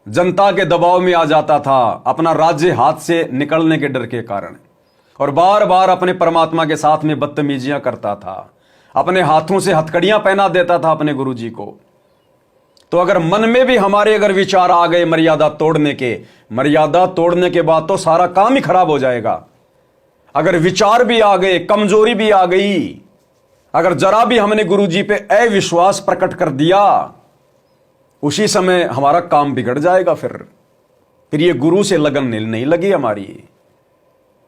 जनता के दबाव में आ जाता था अपना राज्य हाथ से निकलने के डर के कारण, और बार बार अपने परमात्मा के साथ में बदतमीजियां करता था, अपने हाथों से हथकड़ियां पहना देता था अपने गुरुजी को। तो अगर मन में भी हमारे अगर विचार आ गए मर्यादा तोड़ने के, मर्यादा तोड़ने के बाद तो सारा काम ही खराब हो जाएगा। अगर विचार भी आ गए, कमजोरी भी आ गई, अगर जरा भी हमने गुरुजी पे अविश्वास प्रकट कर दिया, उसी समय हमारा काम बिगड़ जाएगा। फिर ये गुरु से लगन नहीं लगी हमारी।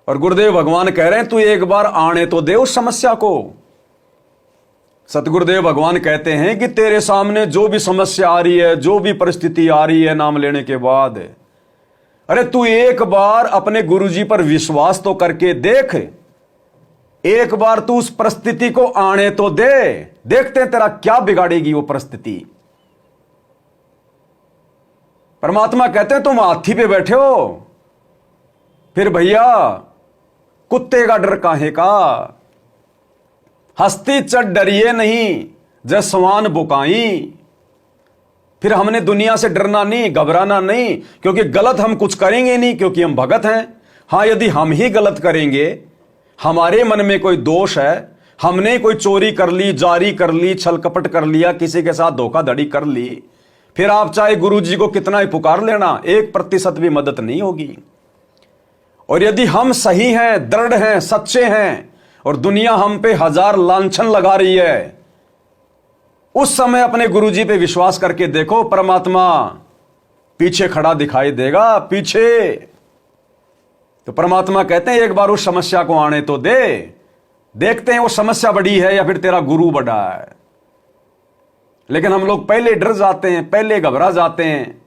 और गुरुदेव भगवान कह रहे हैं तू एक बार आने तो दे उस समस्या को। सतगुरुदेव भगवान कहते हैं कि तेरे सामने जो भी समस्या आ रही है, जो भी परिस्थिति आ रही है नाम लेने के बाद, अरे तू एक बार अपने गुरुजी पर विश्वास तो करके देख, एक बार तू उस परिस्थिति को आने तो दे, देखते हैं तेरा क्या बिगाड़ेगी वो परिस्थिति। परमात्मा कहते हैं तुम हाथी पे बैठे हो, फिर भैया कुत्ते का डर काहे का, हस्ती चढ़ डरिए नहीं जय सवान बुकाई। फिर हमने दुनिया से डरना नहीं, घबराना नहीं, क्योंकि गलत हम कुछ करेंगे नहीं, क्योंकि हम भगत हैं। हां, यदि हम ही गलत करेंगे, हमारे मन में कोई दोष है, हमने कोई चोरी कर ली, जारी कर ली, छल कपट कर लिया, किसी के साथ धोखाधड़ी कर ली, फिर आप चाहे गुरुजी को कितना ही पुकार लेना, 1% भी मदद नहीं होगी। और यदि हम सही हैं, दृढ़ हैं, सच्चे हैं, और दुनिया हम पे 1000 लांछन लगा रही है, उस समय अपने गुरुजी पे विश्वास करके देखो, परमात्मा पीछे खड़ा दिखाई देगा, पीछे। तो परमात्मा कहते हैं एक बार उस समस्या को आने तो दे, देखते हैं वो समस्या बड़ी है या फिर तेरा गुरु बड़ा है। लेकिन हम लोग पहले डर जाते हैं, पहले घबरा जाते हैं,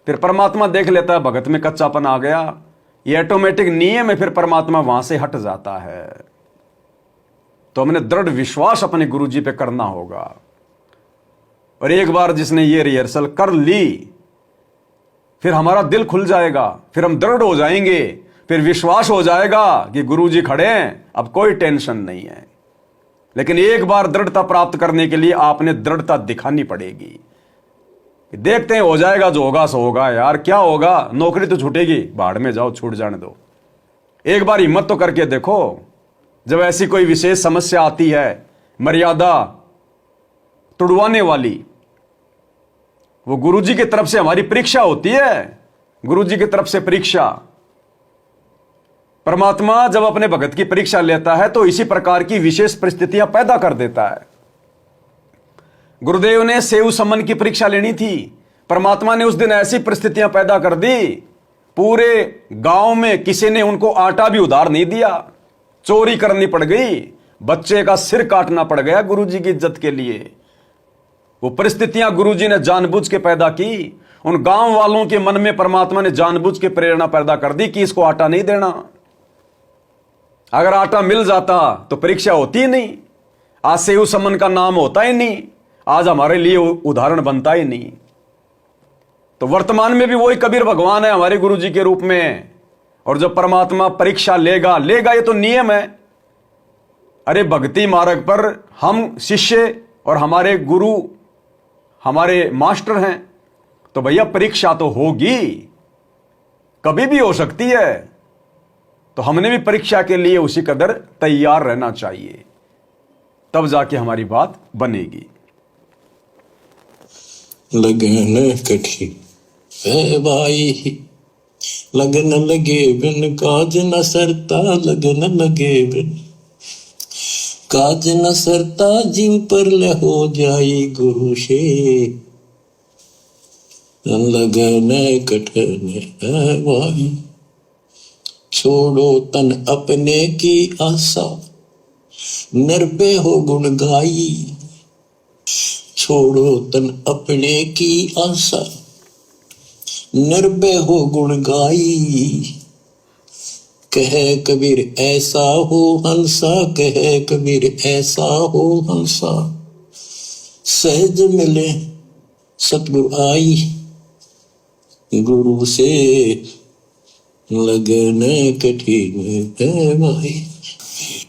फिर परमात्मा देख लेता है भगत में कच्चापन आ गया, ये ऑटोमेटिक नियम है, फिर परमात्मा वहां से हट जाता है। तो हमने दृढ़ विश्वास अपने गुरुजी पे करना होगा। और एक बार जिसने ये रिहर्सल कर ली, फिर हमारा दिल खुल जाएगा, फिर हम दृढ़ हो जाएंगे, फिर विश्वास हो जाएगा कि गुरुजी खड़े हैं, अब कोई टेंशन नहीं है। लेकिन एक बार दृढ़ता प्राप्त करने के लिए आपने दृढ़ता दिखानी पड़ेगी। देखते हैं हो जाएगा, जो होगा सो होगा। यार क्या होगा, नौकरी तो छूटेगी, भाड़ में जाओ, छूट जाने दो। एक बार हिम्मत तो करके देखो। जब ऐसी कोई विशेष समस्या आती है, मर्यादा तुड़वाने वाली, वो गुरुजी की तरफ से हमारी परीक्षा होती है। गुरुजी की तरफ से परीक्षा, परमात्मा जब अपने भगत की परीक्षा लेता है तो इसी प्रकार की विशेष परिस्थितियां पैदा कर देता है। गुरुदेव ने सेव समन की परीक्षा लेनी थी, परमात्मा ने उस दिन ऐसी परिस्थितियां पैदा कर दी, पूरे गांव में किसी ने उनको आटा भी उधार नहीं दिया, चोरी करनी पड़ गई, बच्चे का सिर काटना पड़ गया गुरुजी की इज्जत के लिए। वो परिस्थितियां गुरुजी ने जानबूझ के पैदा की। उन गांव वालों के मन में परमात्मा ने जानबूझ के प्रेरणा पैदा कर दी कि इसको आटा नहीं देना। अगर आटा मिल जाता तो परीक्षा होती ही नहीं, आज सेव समन का नाम होता ही नहीं, आज हमारे लिए उदाहरण बनता ही नहीं। तो वर्तमान में भी वही कबीर भगवान है हमारे गुरुजी के रूप में। और जब परमात्मा परीक्षा लेगा ये तो नियम है। अरे भक्ति मार्ग पर हम शिष्य और हमारे गुरु हमारे मास्टर हैं, तो भैया परीक्षा तो होगी, कभी भी हो सकती है। तो हमने भी परीक्षा के लिए उसी कदर तैयार रहना चाहिए, तब जाके हमारी बात बनेगी। लगन कठी है भाई, लगन लगे बिन काज न सरता, लगन लगे बिन काज न सरता, जीव पर ले हो जाई गुरु से, लगन कठन है भाई। छोड़ो तन अपने की आशा, निर्भय हो गुण गाई, छोड़ो तन अपने की आशा, निर्भय हो गुण गाई। कहे कबीर ऐसा हो हंसा, कहे कबीर ऐसा हो हंसा, सहज मिले सतगुरु आई, गुरु से लगन कठिन है भाई।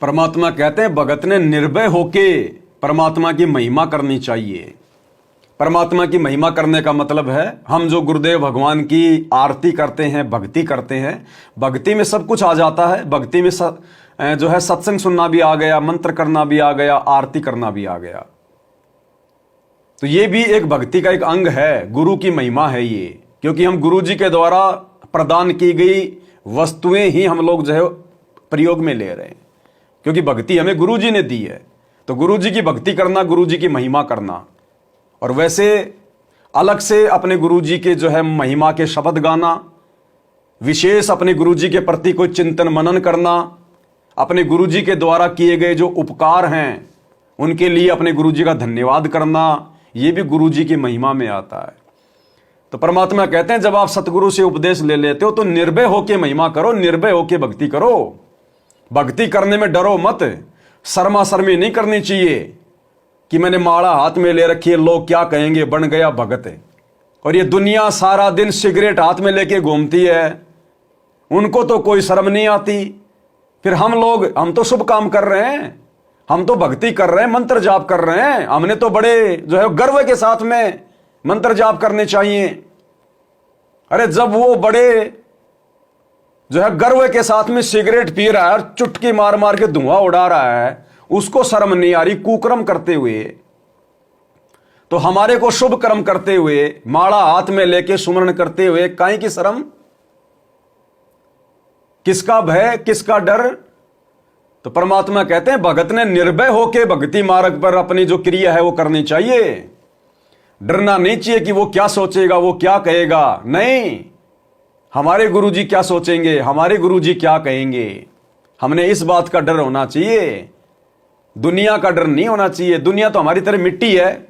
परमात्मा कहते हैं भगत ने निर्भय होके परमात्मा की महिमा करनी चाहिए। परमात्मा की महिमा करने का मतलब है हम जो गुरुदेव भगवान की आरती करते हैं, भक्ति करते हैं, भक्ति में सब कुछ आ जाता है। भक्ति में जो है सत्संग सुनना भी आ गया, मंत्र करना भी आ गया, आरती करना भी आ गया। तो ये भी एक भक्ति का एक अंग है, गुरु की महिमा है ये। क्योंकि हम गुरु जी के द्वारा प्रदान की गई वस्तुएं ही हम लोग जो है प्रयोग में ले रहे हैं, क्योंकि भक्ति हमें गुरु जी ने दी है। तो गुरु जी की भक्ति करना, गुरु जी की महिमा करना, और वैसे अलग से अपने गुरु जी के जो है महिमा के शब्द गाना, विशेष अपने गुरु जी के प्रति कोई चिंतन मनन करना, अपने गुरु जी के द्वारा किए गए जो उपकार हैं उनके लिए अपने गुरु जी का धन्यवाद करना, ये भी गुरु जी की महिमा में आता है। तो परमात्मा कहते हैं जब आप सतगुरु से उपदेश ले लेते हो तो निर्भय होके महिमा करो, निर्भय होके भक्ति करो। भक्ति करने में डरो मत, शर्मा शर्मी नहीं करनी चाहिए कि मैंने माला हाथ में ले रखी है, लोग क्या कहेंगे, बन गया भगत है। और ये दुनिया सारा दिन सिगरेट हाथ में लेके घूमती है, उनको तो कोई शर्म नहीं आती। फिर हम तो शुभ काम कर रहे हैं, हम तो भक्ति कर रहे हैं, मंत्र जाप कर रहे हैं, हमने तो बड़े जो है गर्व के साथ में मंत्र जाप करने चाहिए। अरे जब वो बड़े जो है गर्व के साथ में सिगरेट पी रहा है और चुटकी मार मार के धुआं उड़ा रहा है, उसको शर्म नहीं आ रही कुकर्म करते हुए, तो हमारे को शुभ कर्म करते हुए, माला हाथ में लेके सुमरण करते हुए काहे की शर्म, किसका भय, किसका डर। तो परमात्मा कहते हैं भगत ने निर्भय होके भक्ति मार्ग पर अपनी जो क्रिया है वो करनी चाहिए। डरना नहीं चाहिए कि वो क्या सोचेगा, वो क्या कहेगा, नहीं, हमारे गुरुजी क्या सोचेंगे, हमारे गुरुजी क्या कहेंगे, हमने इस बात का डर होना चाहिए। दुनिया का डर नहीं होना चाहिए। दुनिया तो हमारी तरह मिट्टी है,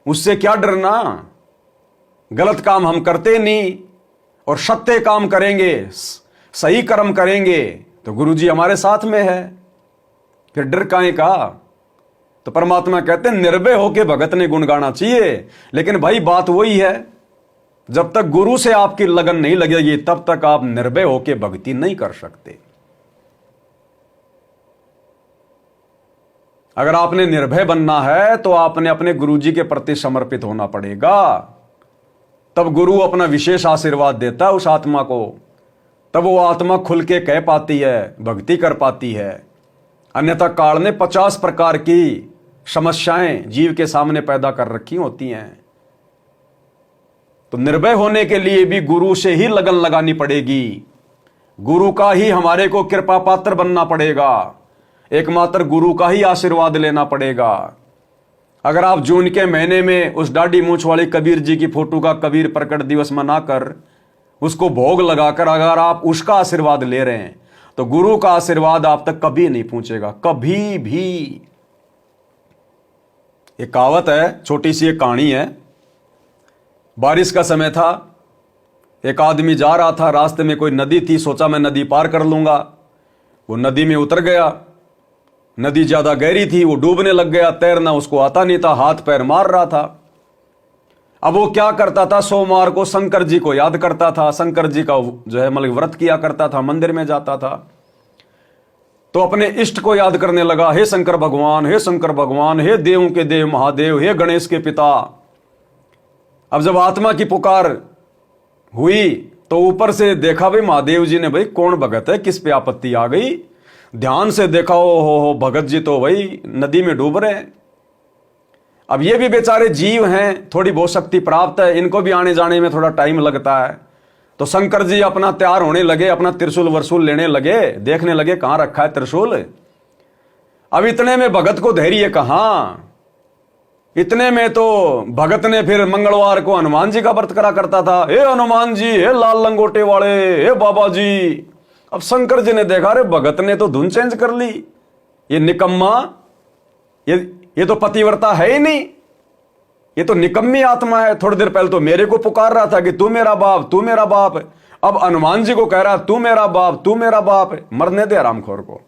उससे क्या डरना। गलत काम हम करते नहीं और सत्य काम करेंगे, सही कर्म करेंगे तो गुरुजी हमारे साथ में है, फिर डर काहे का। तो परमात्मा कहते हैं निर्भय होके भगत ने गुण गाना चाहिए। लेकिन भाई बात वही है, जब तक गुरु से आपकी लगन नहीं लगेगी तब तक आप निर्भय होके भक्ति नहीं कर सकते। अगर आपने निर्भय बनना है तो आपने अपने गुरुजी के प्रति समर्पित होना पड़ेगा, तब गुरु अपना विशेष आशीर्वाद देता है उस आत्मा को, तब वो आत्मा खुल के कह पाती है, भक्ति कर पाती है। अन्यथा काल ने 50 प्रकार की समस्याएं जीव के सामने पैदा कर रखी होती हैं। तो निर्भय होने के लिए भी गुरु से ही लगन लगानी पड़ेगी, गुरु का ही हमारे को कृपा पात्र बनना पड़ेगा, एकमात्र गुरु का ही आशीर्वाद लेना पड़ेगा। अगर आप जून के महीने में उस दाढ़ी मूंछ वाली कबीर जी की फोटो का कबीर प्रकट दिवस मनाकर उसको भोग लगाकर अगर आप उसका आशीर्वाद ले रहे हैं तो गुरु का आशीर्वाद आप तक कभी नहीं पहुंचेगा, कभी भी। एक कहावत है, छोटी सी एक कहानी है। बारिश का समय था, एक आदमी जा रहा था, रास्ते में कोई नदी थी, सोचा मैं नदी पार कर लूंगा। वो नदी में उतर गया, नदी ज्यादा गहरी थी, वो डूबने लग गया, तैरना उसको आता नहीं था, हाथ पैर मार रहा था। अब वो क्या करता था, सोमवार को शंकर जी को याद करता था, शंकर जी का जो है मतलब व्रत किया करता था, मंदिर में जाता था। तो अपने इष्ट को याद करने लगा, हे शंकर भगवान, हे शंकर भगवान, हे देवों के देव महादेव, हे गणेश के पिता। अब जब आत्मा की पुकार हुई तो ऊपर से देखा भाई महादेव जी ने, भाई कौन भगत है, किस पे आपत्ति आ गई। ध्यान से देखा, ओ हो भगत जी तो भाई नदी में डूब रहे हैं। अब ये भी बेचारे जीव हैं, थोड़ी बहुत शक्ति प्राप्त है, इनको भी आने जाने में थोड़ा टाइम लगता है। तो शंकर जी अपना तैयार होने लगे, अपना त्रिशूल वर्शूल लेने लगे, देखने लगे कहां रखा है त्रिशूल। अब इतने में भगत को धैर्य कहां, इतने में तो भगत ने फिर मंगलवार को हनुमान जी का व्रत करा करता था, हे हनुमान जी, हे लाल लंगोटे वाले, हे बाबा जी। अब शंकर जी ने देखा, अरे भगत ने तो धुन चेंज कर ली, ये निकम्मा, ये तो पतिव्रता है ही नहीं, ये तो निकम्मी आत्मा है। थोड़ी देर पहले तो मेरे को पुकार रहा था कि तू मेरा बाप, तू मेरा बाप, अब हनुमान जी को कह रहा तू मेरा बाप, तू मेरा बाप। मरने दे आरामखोर को।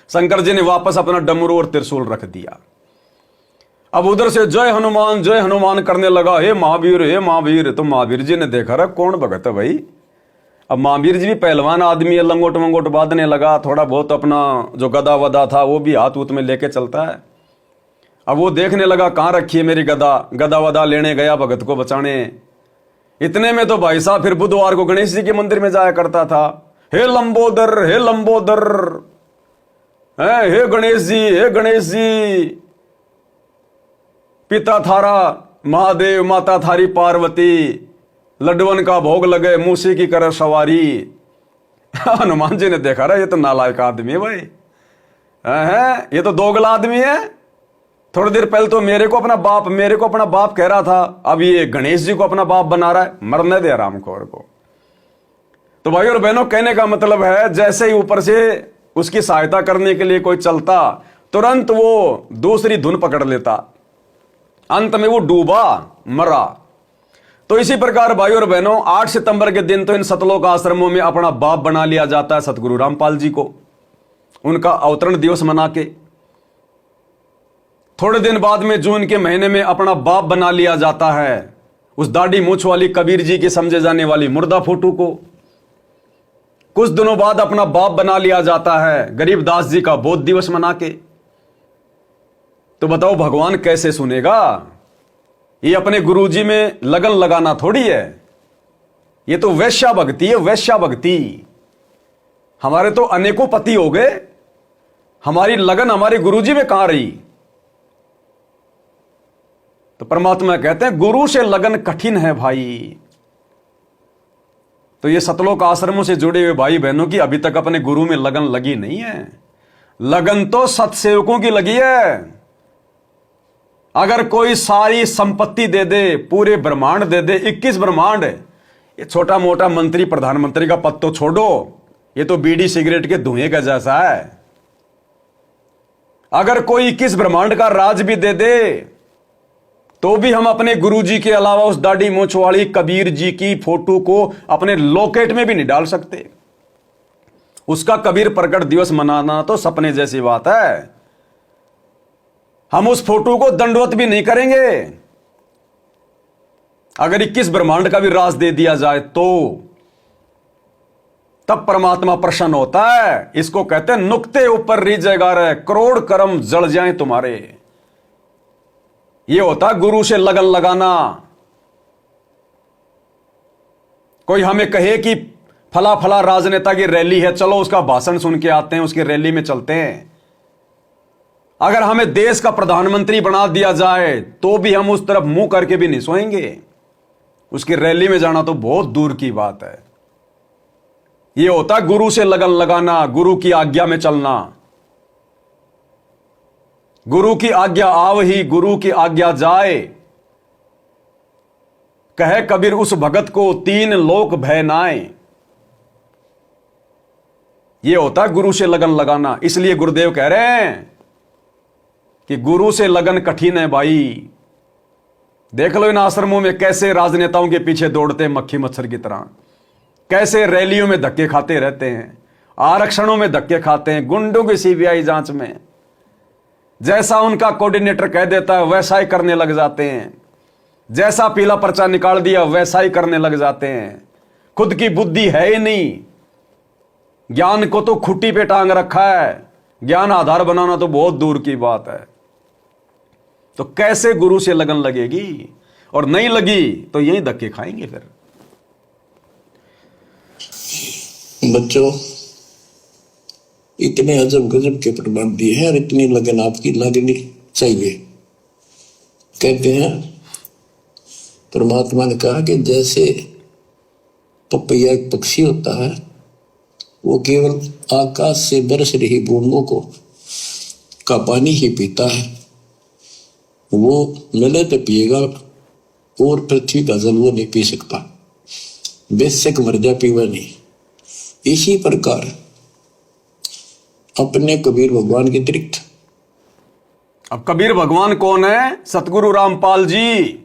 शंकर जी ने वापस अपना डमरू और त्रिशूल रख दिया। अब उधर से जय हनुमान करने लगा, हे महावीर, हे महावीर। तो महावीर जी ने देखा, रहा कौन भगत है भाई। अब महावीर जी भी पहलवान आदमी है, लंगोट मंगोट बांधने लगा, थोड़ा बहुत अपना जो गदा वदा था वो भी हाथ उत में लेके चलता है। अब वो देखने लगा कहां रखी है मेरी गदा, गदा वदा लेने गया भगत को बचाने। इतने में तो भाई साहब फिर बुधवार को गणेश जी के मंदिर में जाया करता था, हे लंबोदर, हे लंबोदर, हे गणेश जी, हे गणेश जी। पिता थारा महादेव, माता थारी पार्वती, लड्डवन का भोग लगे, मूसी की कर सवारी। हनुमान जी ने देखा, रहा ये तो नालायक आदमी है भाई, ये तो दोगला आदमी है। थोड़ी देर पहले तो मेरे को अपना बाप कह रहा था, अब ये गणेश जी को अपना बाप बना रहा है। मरने दे आरामखोर को। तो भाई और बहनों, कहने का मतलब है, जैसे ही ऊपर से उसकी सहायता करने के लिए कोई चलता, तुरंत वो दूसरी धुन पकड़ लेता, अंत में वो डूबा, मरा। तो इसी प्रकार भाई और बहनों, 8 सितंबर के दिन तो इन सतलोक आश्रमों में अपना बाप बना लिया जाता है सतगुरु रामपाल जी को, उनका अवतरण दिवस मना के। थोड़े दिन बाद में जून के महीने में अपना बाप बना लिया जाता है उस दाढ़ी मूछ वाली कबीर जी की समझे जाने वाली मुर्दा फोटो को। कुछ दिनों बाद अपना बाप बना लिया जाता है गरीबदास जी का बोध दिवस मना के। तो बताओ भगवान कैसे सुनेगा। ये अपने गुरुजी में लगन लगाना थोड़ी है, ये तो वैश्या भक्ति है, वैश्या भक्ति। हमारे तो अनेकों पति हो गए, हमारी लगन हमारे गुरुजी में कहां रही। तो परमात्मा कहते हैं गुरु से लगन कठिन है भाई। तो ये सतलोक आश्रमों से जुड़े हुए भाई बहनों की अभी तक अपने गुरु में लगन लगी नहीं है। लगन तो सत्सेवकों की लगी है। अगर कोई सारी संपत्ति दे दे, पूरे ब्रह्मांड दे दे, 21 ब्रह्मांड, ये छोटा मोटा मंत्री प्रधानमंत्री का पद तो छोड़ो, ये तो बीड़ी सिगरेट के धुएं का जैसा है। अगर कोई 21 ब्रह्मांड का राज भी दे दे तो भी हम अपने गुरुजी के अलावा उस दाढ़ी मूंछ वाली कबीर जी की फोटो को अपने लॉकेट में भी नहीं डाल सकते। उसका कबीर प्रकट दिवस मनाना तो सपने जैसी बात है। हम उस फोटो को दंडवत भी नहीं करेंगे। अगर 21 ब्रह्मांड का भी राज दे दिया जाए तो तब परमात्मा प्रसन्न होता है। इसको कहते हैं नुक्ते ऊपर रीजेगा रे, करोड़ कर्म जल जाएं तुम्हारे। ये होता गुरु से लगन लगाना। कोई हमें कहे कि फला फला राजनेता की रैली है, चलो उसका भाषण सुन के आते हैं, उसकी रैली में चलते हैं। अगर हमें देश का प्रधानमंत्री बना दिया जाए तो भी हम उस तरफ मुंह करके भी नहीं सोएंगे। उसकी रैली में जाना तो बहुत दूर की बात है। यह होता है गुरु से लगन लगाना, गुरु की आज्ञा में चलना। गुरु की आज्ञा आवही, गुरु की आज्ञा जाए। कहे कबीर उस भगत को तीन लोक भय नाए। यह होता है गुरु से लगन लगाना। इसलिए गुरुदेव कह रहे हैं कि गुरु से लगन कठिन है भाई। देख लो इन आश्रमों में कैसे राजनेताओं के पीछे दौड़ते हैं मक्खी मच्छर की तरह, कैसे रैलियों में धक्के खाते रहते हैं, आरक्षणों में धक्के खाते हैं, गुंडों की सीबीआई जांच में जैसा उनका कोऑर्डिनेटर कह देता है वैसा ही करने लग जाते हैं, जैसा पीला पर्चा निकाल दिया वैसा ही करने लग जाते हैं। खुद की बुद्धि है ही नहीं। ज्ञान को तो खुट्टी पे टांग रखा है, ज्ञान आधार बनाना तो बहुत दूर की बात है। तो कैसे गुरु से लगन लगेगी? और नहीं लगी तो यही धक्के खाएंगे फिर। बच्चों, इतने अजब गजब के प्रमाण दिए हैं और इतनी लगन आपकी लगनी चाहिए। कहते हैं परमात्मा ने कहा कि जैसे पपैया एक पक्षी होता है, वो केवल आकाश से बरस रही बूंदों को का पानी ही पीता है, वो मिले तो पिएगा और पृथ्वी का जल वो नहीं पी सकता, बेशक मर जा पीवा नहीं। इसी प्रकार अपने कबीर भगवान के अतिरिक्त, अब कबीर भगवान कौन है? सतगुरु रामपाल जी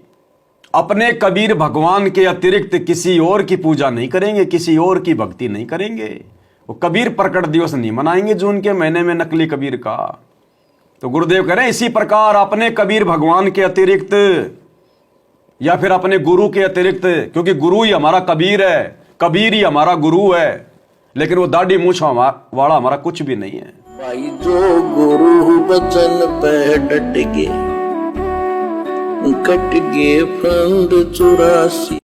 अपने कबीर भगवान के अतिरिक्त किसी और की पूजा नहीं करेंगे, किसी और की भक्ति नहीं करेंगे। वो कबीर प्रकट दिवस नहीं मनाएंगे जून के महीने में नकली कबीर का। तो गुरुदेव कह रहे हैं इसी प्रकार अपने कबीर भगवान के अतिरिक्त या फिर अपने गुरु के अतिरिक्त, क्योंकि गुरु ही हमारा कबीर है, कबीर ही हमारा गुरु है, लेकिन वो दाढ़ी मूछ वाला हमारा कुछ भी नहीं है। भाई जो गुरु बचन पे डट गए, कट गए फंद 84।